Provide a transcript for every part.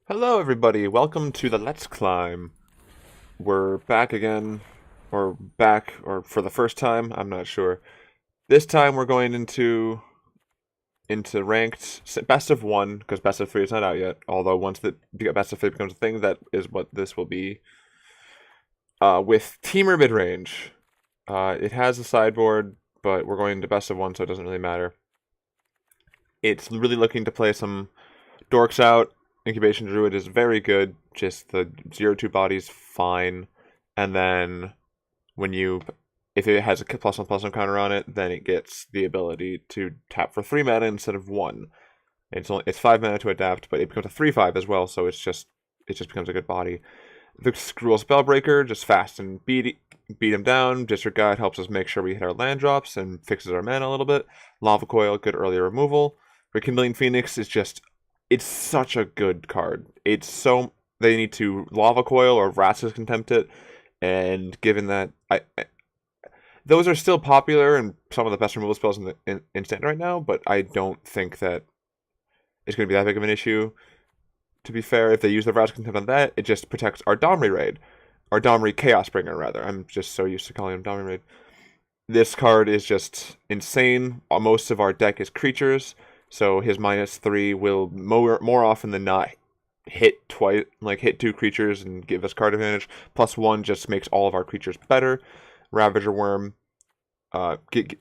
Hello everybody, welcome to the Let's Climb. We're back again, or for the first time, I'm not sure. This time we're going into ranked best of one, because best of three is not out yet, although once the best of three becomes a thing, that is what this will be. With Teamer Midrange. It has a sideboard, but we're going to best of one, so it doesn't really matter. It's really looking to play some dorks out. Incubation Druid is very good. Just the 0/2 body's fine. And then if it has a +1/+1 counter on it, then it gets the ability to tap for 3 mana instead of 1. It's 5 mana to adapt, but it becomes a 3/5 as well, so it just becomes a good body. The Scroll Spellbreaker, just fast and beat him down. District Guide helps us make sure we hit our land drops and fixes our mana a little bit. Lava Coil, good early removal. Rekindling Phoenix is it's such a good card. They need to Lava Coil or Vraska's Contempt it, and given that those are still popular and some of the best removal spells in Standard right now, but I don't think that it's going to be that big of an issue. To be fair, if they use the Vraska's Contempt on that, it just protects our Domri Raid. Our Domri Chaos Bringer, rather. I'm just so used to calling him Domri Raid. This card is just insane. Most of our deck is creatures, so his -3 will more often than not hit twice, hit 2 creatures and give us card advantage. +1 just makes all of our creatures better. Ravager Worm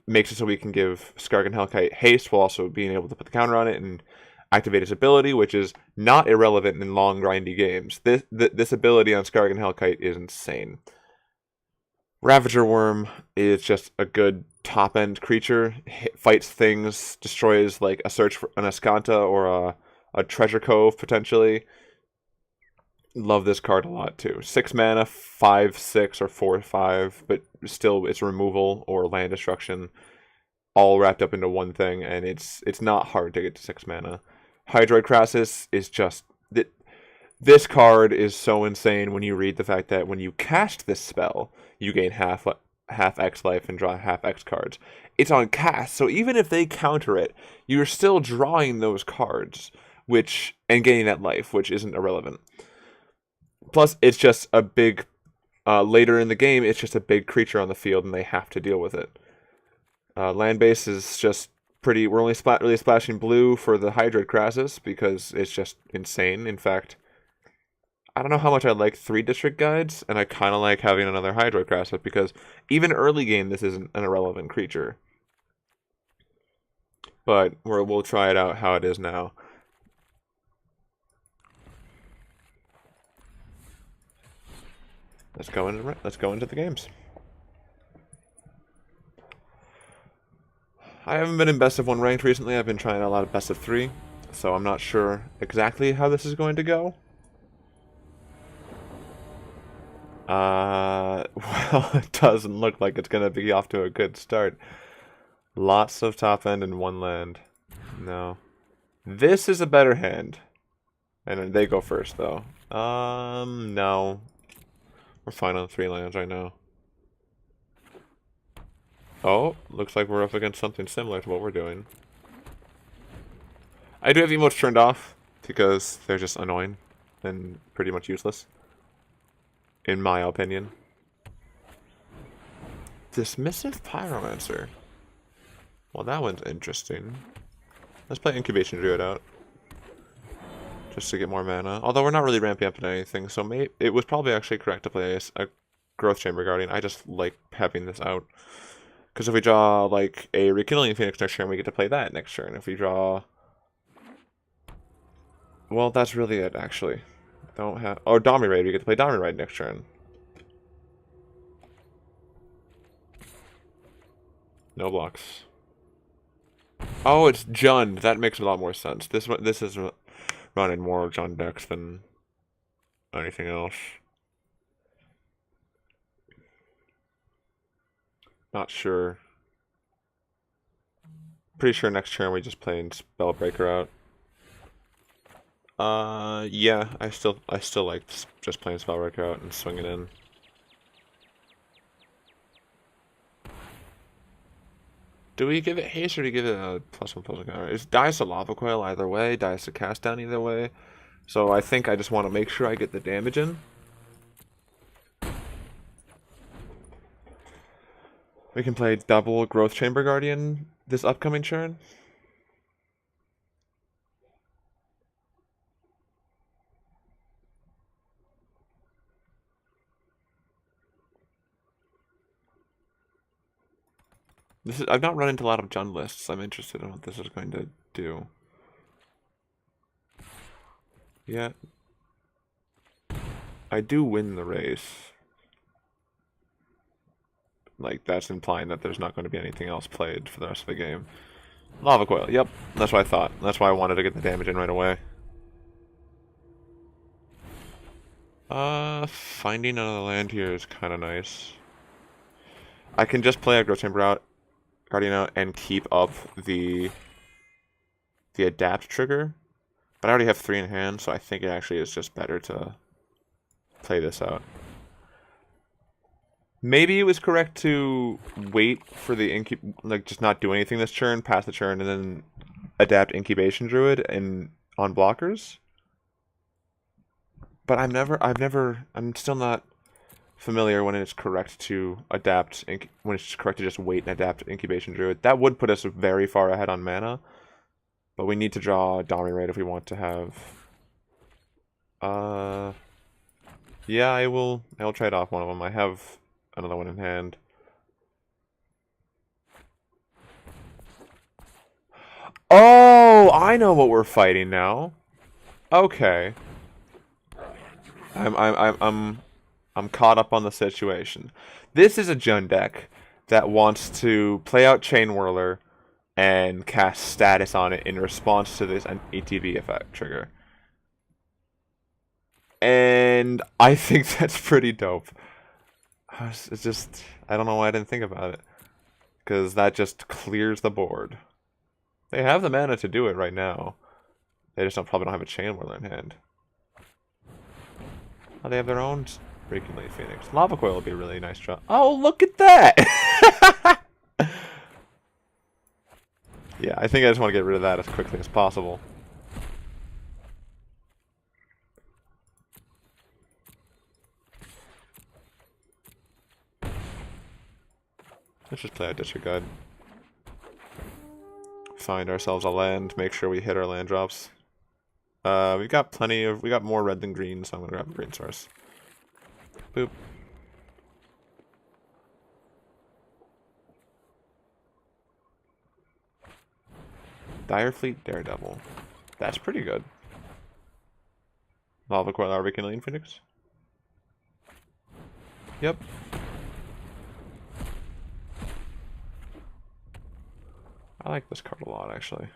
makes it so we can give Skargan Hellkite haste while also being able to put the counter on it and activate its ability, which is not irrelevant in long grindy games. This ability on Skargan Hellkite is insane. Ravager Worm is just a good top-end creature. Fights things, destroys like a search for an Ascanta or a treasure cove, potentially. Love this card a lot, too. 6 mana, 5/6, or 4/5, but still it's removal or land destruction, all wrapped up into one thing, and it's not hard to get to 6 mana. Hydroid Crassus is just... This card is so insane when you read the fact that when you cast this spell, you gain half X life and draw half X cards. It's on cast, so even if they counter it, you're still drawing those cards, and gaining that life, which isn't irrelevant. Plus, it's just a big... later in the game, it's just a big creature on the field, and they have to deal with it. Land base is just pretty... We're only really splashing blue for the Hydroid Crassus, because it's just insane. In fact, I don't know how much I like 3 District Guides, and I kind of like having another Hydroid Crassus, because even early game, this isn't an irrelevant creature. But we'll try it out how it is now. Let's go into the games. I haven't been in best of 1 ranked recently. I've been trying a lot of best of 3, so I'm not sure exactly how this is going to go. Well, it doesn't look like it's going to be off to a good start. Lots of top end and 1 land. No. This is a better hand. And they go first, though. No. We're fine on 3 lands right now. Oh, looks like we're up against something similar to what we're doing. I do have emotes turned off, because they're just annoying and pretty much useless. In my opinion. Dismissive Pyromancer. Well, that one's interesting. Let's play Incubation Druid out. Just to get more mana. Although we're not really ramping up into anything, so it was probably actually correct to play a Growth Chamber Guardian. I just like having this out. Because if we draw, like, a Rekindling Phoenix next turn, we get to play that next turn. If we draw... Well, that's really it, actually. Don't have... Oh, Domri Raid. We get to play Domri Raid next turn. No blocks. Oh, it's Jund. That makes a lot more sense. This is running more Jund decks than anything else. Not sure. Pretty sure next turn we just play Spellbreaker out. Yeah, I still like just playing Spellbreaker out and swinging in. Do we give it haste or do we give it a +1/+1 counter? It dies to Lava Coil either way, dies to Cast Down either way. So I think I just want to make sure I get the damage in. We can play double Growth Chamber Guardian this upcoming turn. I've not run into a lot of Jund lists. I'm interested in what this is going to do. Yeah. I do win the race. Like, that's implying that there's not going to be anything else played for the rest of the game. Lava Coil, yep. That's what I thought. That's why I wanted to get the damage in right away. Finding another land here is kind of nice. I can just play a Growth Chamber out, Guardian out, and keep up the Adapt trigger. But I already have 3 in hand, so I think it actually is just better to play this out. Maybe it was correct to wait for the like just not do anything this turn, pass the turn, and then adapt Incubation Druid and on blockers. But I'm still not familiar when it's correct to adapt, when it's correct to just wait and adapt Incubation Druid. That would put us very far ahead on mana, but we need to draw Domri Raid if we want to have. Yeah, I'll trade off one of them. I have another one in hand. Oh, I know what we're fighting now. Okay. I'm caught up on the situation. This is a Jund deck that wants to play out Chain Whirler and cast status on it in response to this ETB effect trigger. And I think that's pretty dope. It's just, I don't know why I didn't think about it. Because that just clears the board. They have the mana to do it right now. They just probably don't have a Chain Whirler in hand. Oh, they have their own Breaking Late Phoenix. Lava Coil would be a really nice draw. Oh, look at that! Yeah, I think I just want to get rid of that as quickly as possible. Let's just play a Disregard. Find ourselves a land, make sure we hit our land drops. We got more red than green, so I'm gonna grab a green source. Boop. Direfleet Daredevil. That's pretty good. Lava Coil Arctic and Lean Phoenix. Yep. I like this card a lot, actually.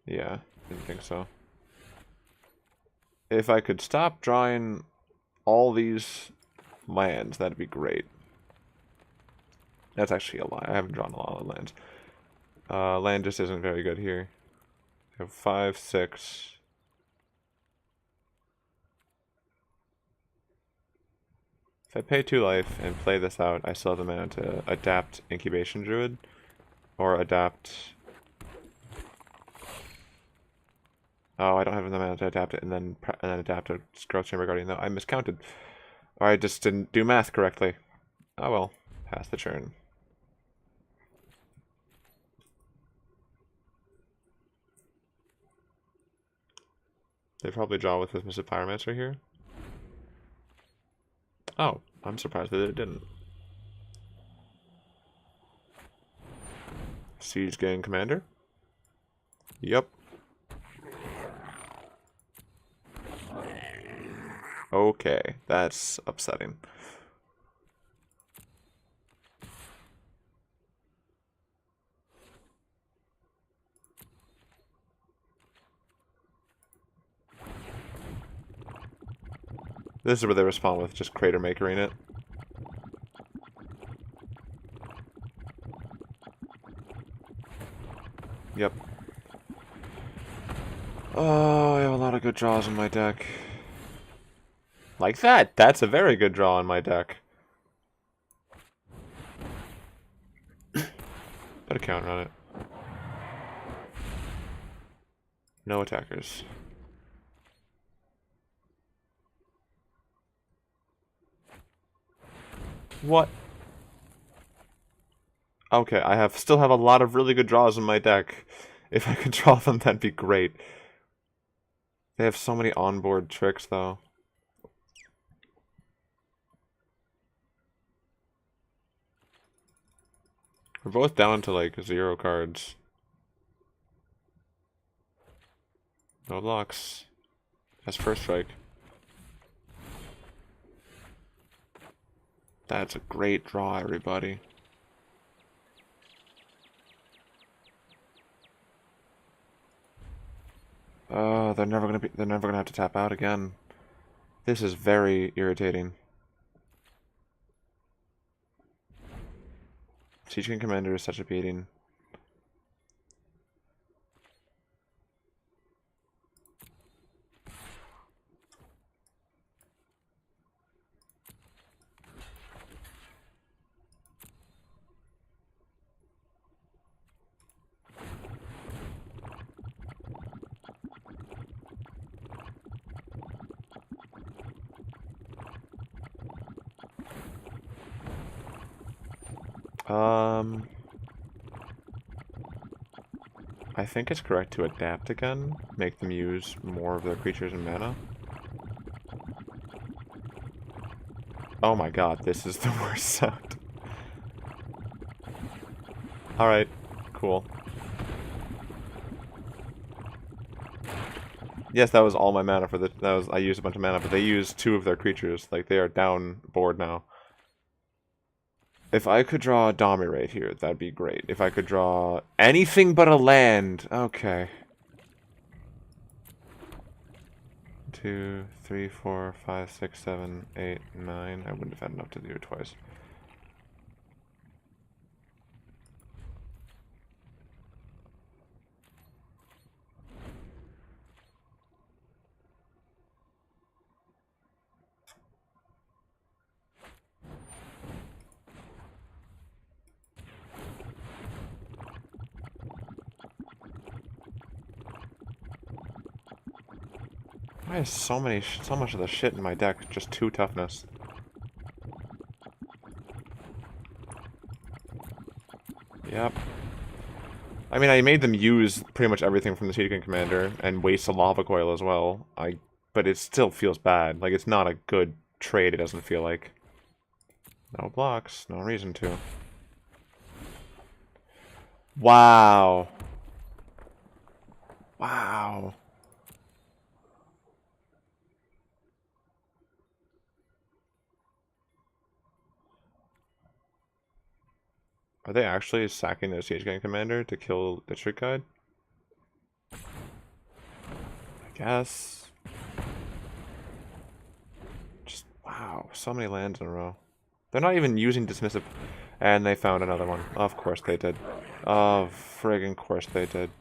Yeah, didn't think so. If I could stop drawing all these lands, that'd be great. That's actually a lie. I haven't drawn a lot of lands. Land just isn't very good here. I have 5, 6. If I pay 2 life and play this out, I still have the mana to adapt Incubation Druid. Or adapt... Oh, I don't have the mana to adapt it and then adapt a Growth Chamber Guardian, though. I miscounted. Or I just didn't do math correctly. Oh well, pass the turn. They probably draw with this Mystic Pyromancer here. Oh, I'm surprised that it didn't. Siege Gang Commander? Yep. Okay, that's upsetting. This is where they respond with just Crater Makering it. Yep. Oh, I have a lot of good draws in my deck. Like that! That's a very good draw in my deck. Put a counter on it. No attackers. What? Okay, still have a lot of really good draws in my deck. If I could draw them, that'd be great. They have so many onboard tricks, though. We're both down to, like, 0 cards. No blocks. That's first strike. That's a great draw, everybody. Oh, they're never gonna have to tap out again. This is very irritating. Siege King Commander is such a beating. I think it's correct to adapt again, make them use more of their creatures and mana. Oh my god, this is the worst sound. Alright, cool. Yes, that was all my mana for the. I used a bunch of mana, but they used 2 of their creatures. Like, they are down board now. If I could draw a Dami right here, that'd be great. If I could draw anything but a land. Okay. 2, 3, 4, 5, 6, 7, 8, 9. I wouldn't have had enough to do it twice. Why is so much of the shit in my deck just 2 toughness? Yep. I mean, I made them use pretty much everything from the Siege King Commander and waste a Lava Coil as well. But it still feels bad. Like, it's not a good trade, it doesn't feel like. No blocks, no reason to. Wow. Wow. Are they actually sacking their Siege King Commander to kill the Trick Guide? I guess. Just, wow, so many lands in a row. They're not even using Dismissive. And they found another one. Of course they did. Of friggin' course they did.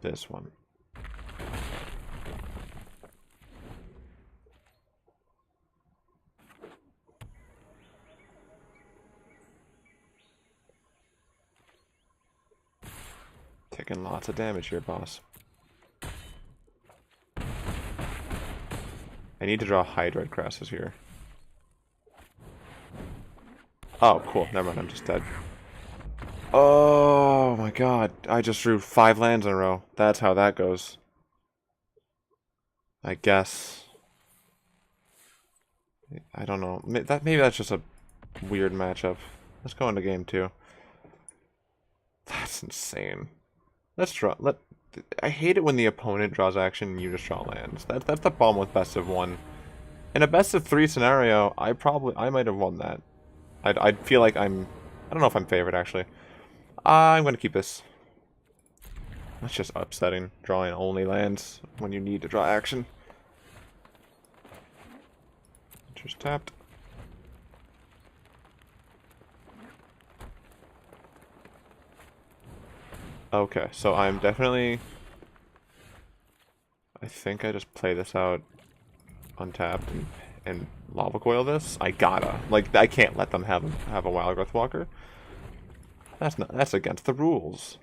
This one. Taking lots of damage here, boss. I need to draw Hydroid Crassus here. Oh, cool. Never mind, I'm just dead. Oh my god. I just drew 5 lands in a row. That's how that goes. I guess. I don't know. Maybe that's just a weird matchup. Let's go into game 2. That's insane. Let's draw. I hate it when the opponent draws action and you just draw lands. That's the problem with best of 1. In a best of 3 scenario, I might have won that. I'd feel like I don't know if I'm favored actually. I'm gonna keep this. That's just upsetting, drawing only lands when you need to draw action. Just tapped. Okay, so I'm definitely I think I just play this out untapped and lava coil this. I gotta. Like, I can't let them have a Wild Growth Walker. That's against the rules.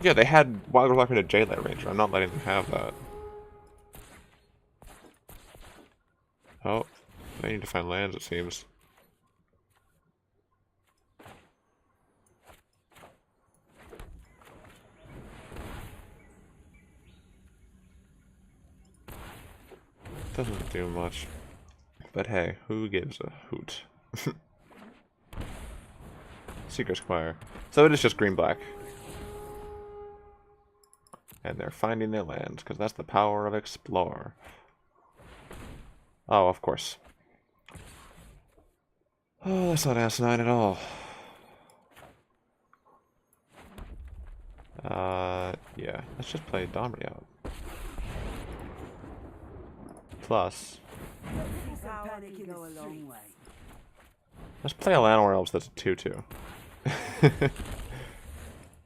Yeah, they had Wild Growth Walker in a J-Layer Ranger. I'm not letting them have that. Oh, they need to find lands, it seems. Doesn't do much. But hey, who gives a hoot? Seeker's Choir. So it is just green-black. And they're finding their lands, because that's the power of Explore. Oh, of course. Oh, that's not asinine at all. Yeah. Let's just play Domri out. Plus... let's play a Llanowar Elves that's a 2-2.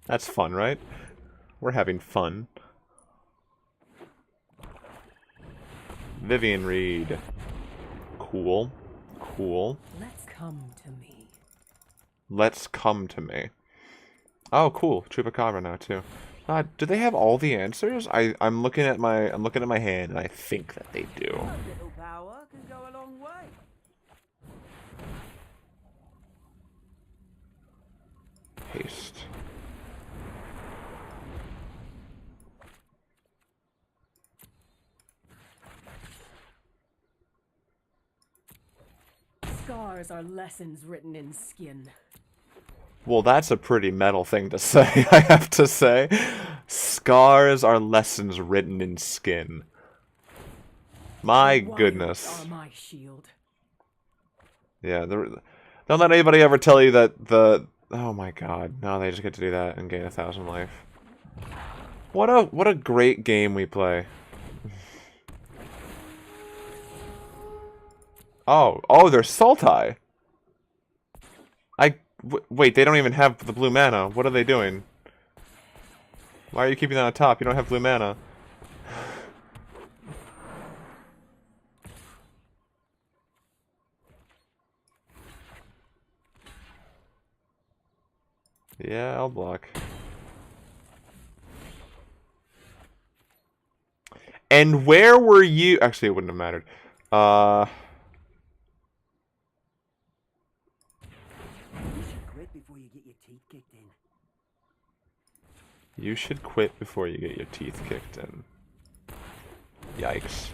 That's fun, right? We're having fun. Vivian Reed. Cool. Cool. Let's come to me. Let's come to me. Oh, cool. Chupacabra now too. Do they have all the answers? I'm looking at my hand and I think that they do. A little power can go a long way. Haste. Scars are lessons written in skin. Well, that's a pretty metal thing to say, I have to say. Scars are lessons written in skin. My goodness. Are my shield. Yeah, don't let anybody ever tell you that the... Oh my god, now they just get to do that and gain 1,000 life. What a great game we play. Oh, they're Sultai. Wait, they don't even have the blue mana. What are they doing? Why are you keeping that on top? You don't have blue mana. Yeah, I'll block. And where were you? Actually, it wouldn't have mattered. You should quit before you get your teeth kicked in. Yikes.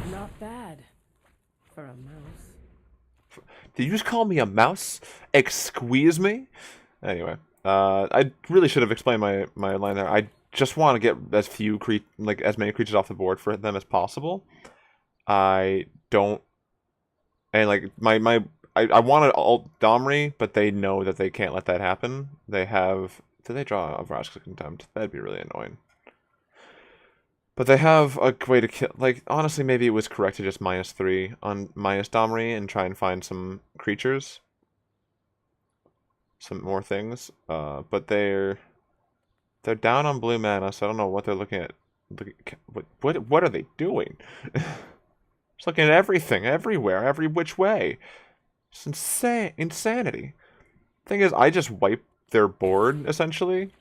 Not bad. For a mouse. Did you just call me a mouse? Excuse me? Anyway, I really should have explained my line there. I just want to get as many creatures off the board for them as possible. I don't, and like I want to alt Domri, but they know that they can't let that happen. They have. Did they draw a Vraska's Contempt? That'd be really annoying. But they have a way to kill. Like, honestly, maybe it was correct to just -3 on Domri and try and find some creatures. Some more things. But they're down on blue mana, so I don't know what they're looking at. What are they doing? Just looking at everything, everywhere, every which way. It's insanity. Thing is, I just wipe their board, essentially.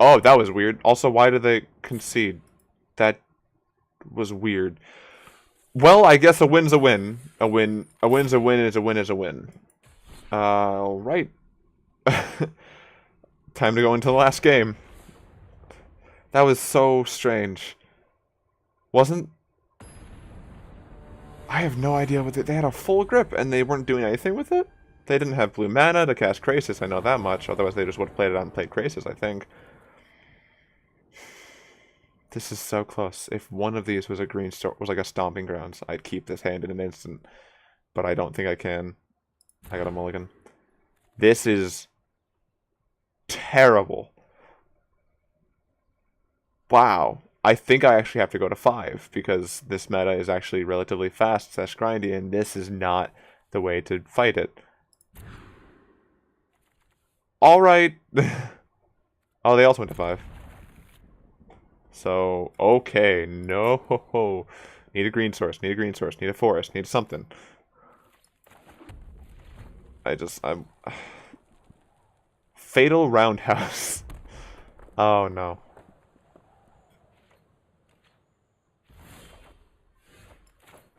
Oh, that was weird. Also, why did they concede? That was weird. Well, I guess a win's a win. A win's a win, and a win is a win. Alright. Time to go into the last game. That was so strange. Wasn't... I have no idea what they had a full grip, and they weren't doing anything with it? They didn't have blue mana to cast Krasis, I know that much. Otherwise, they just would have played it out and played Krasis, I think. This is so close. If one of these was was like a Stomping Grounds, I'd keep this hand in an instant. But I don't think I can. I got a mulligan. This is terrible. Wow. I think I actually have to go to 5 because this meta is actually relatively fast / grindy, and this is not the way to fight it. Alright. Oh, they also went to 5. So, okay. No. Need a green source. Need a green source. Need a forest. Need something. I'm... Fatal Roundhouse. Oh, no.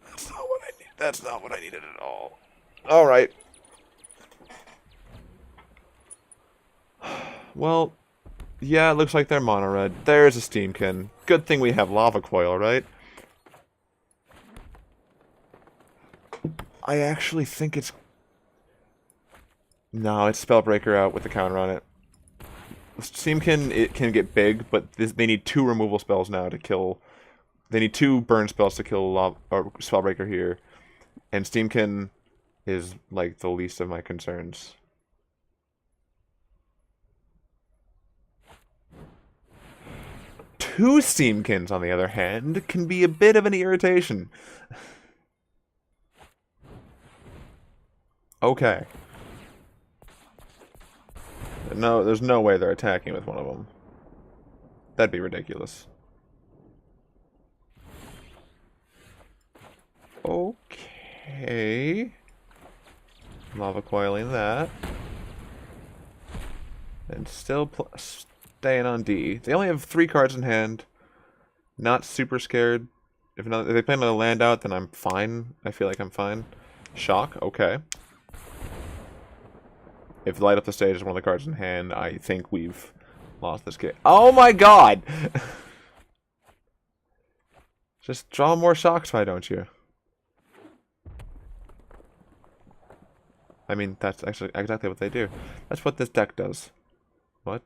That's not what I need. That's not what I needed at all. Alright. Well, yeah, it looks like they're mono red. There's a Steamkin. Good thing we have Lava Coil, right? I actually think it's... No, it's Spellbreaker out with the counter on it. Steamkin, it can get big, but they need 2 removal spells now to kill... They need 2 burn spells to kill Spellbreaker here. And Steamkin is, like, the least of my concerns. Two Steamkins, on the other hand, can be a bit of an irritation. Okay. No, there's no way they're attacking with one of them. That'd be ridiculous. Okay. Lava coiling that. And still staying on D. They only have 3 cards in hand. Not super scared. If they plan to land out, then I'm fine. I feel like I'm fine. Shock, okay. If Light Up the Stage is one of the cards in hand, I think we've lost this game. Oh my god! Just draw more shocks, why don't you? I mean, that's actually exactly what they do. That's what this deck does. What?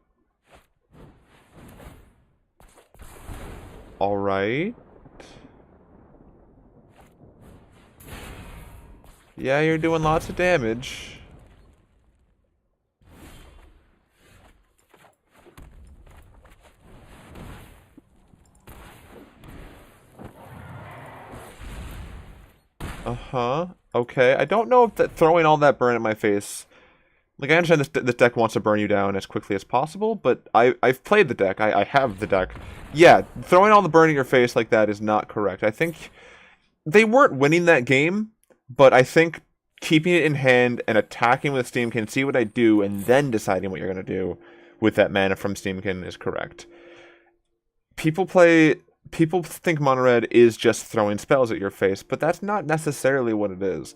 Alright. Yeah, you're doing lots of damage. Uh-huh. Okay. I don't know if throwing all that burn at my face... Like, I understand this deck wants to burn you down as quickly as possible, but I've played the deck. I have the deck. Yeah, throwing all the burn in your face like that is not correct. I think they weren't winning that game, but I think keeping it in hand and attacking with Steamkin, see what I do, and then deciding what you're going to do with that mana from Steamkin is correct. People think mono red is just throwing spells at your face, but that's not necessarily what it is.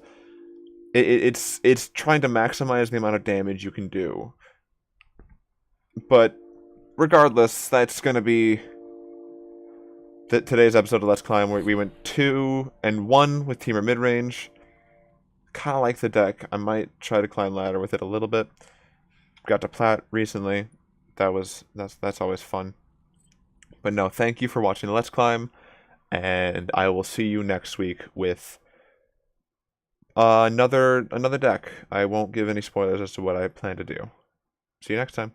It's trying to maximize the amount of damage you can do. But regardless, that's going to be today's episode of Let's Climb, where we went 2-1 with Teamer Midrange. Kind of like the deck. I might try to climb ladder with it a little bit. Got to plat recently. That's always fun. But no, thank you for watching Let's Climb, and I will see you next week with another deck. I won't give any spoilers as to what I plan to do. See you next time.